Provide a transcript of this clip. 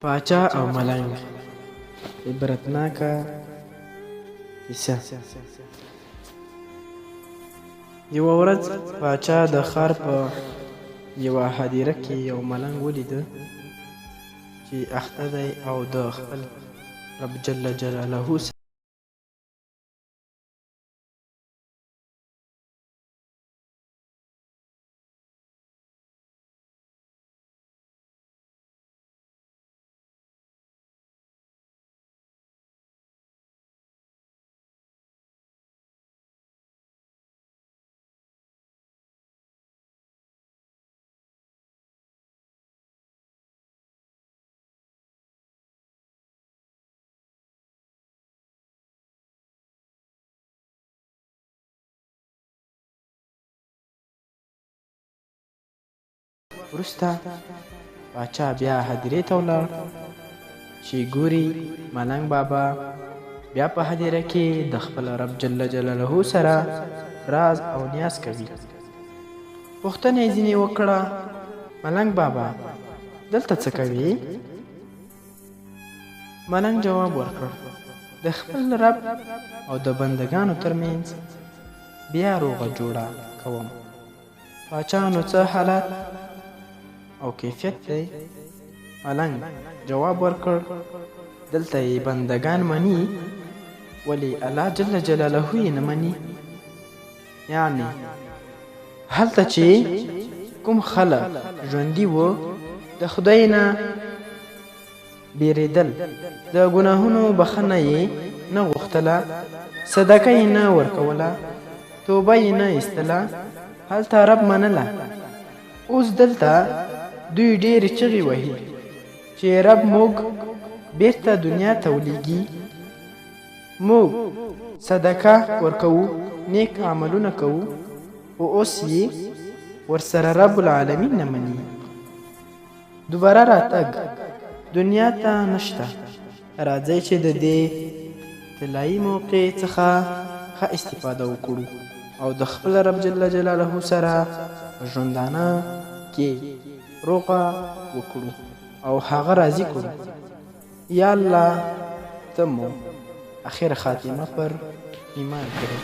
پاچا او ملنګ عبرتناکه کیسه. یوه ورځ پاچا د ښار په یوه هدیره کې یو ملنګ ولیده چې اخته دی او د خپل رب جل جلاله وروسته پاچا بیا هدیرې ته ولاړ چې ګوري ملنګ بابا بیا په هدیره کې د خپل رب جل جلاله سره راز او نیاز کوي. پوښتنه یې ځینې وکړه، ملنګ بابا دلته څه کوي؟ ملنګ جواب ورکړ، د خپل رب او د بندګانو ترمنځ بیا روغه جوړه کوم. پاچا نو څه حالت او کیفیت دی؟ ملنګ جواب ورکړ، دلته یې بندگان مني ولی الله جل جلاله یې نه مني. یعنی هلته چې کوم خلق ژوندي وو د خدای نه بیریدل، د ګناهونو بخښنه یې نه غوښتله، صدقه یې نه ورکوله، توبه یې نه ایستله، هلته رب منله. اوس دلته دوی ډېرې چغې وهي چې رب موږ بیرته دنیا ته ولیږي، موږ صدقه ورکوو، نیک عملونه کوو، خو اوس یې ورسره رب العالمین نه مني. دوباره راتګ دنیا ته نشته. راځئ چې د دې طلایي موقع څخه ښه استفاده وکړو او د خپل رب جل جلاله سره ژوندانه کې روغه وکړو او هغه راضي کړو. یا الله ته مو اخر خاتمه پر ایمان کړو.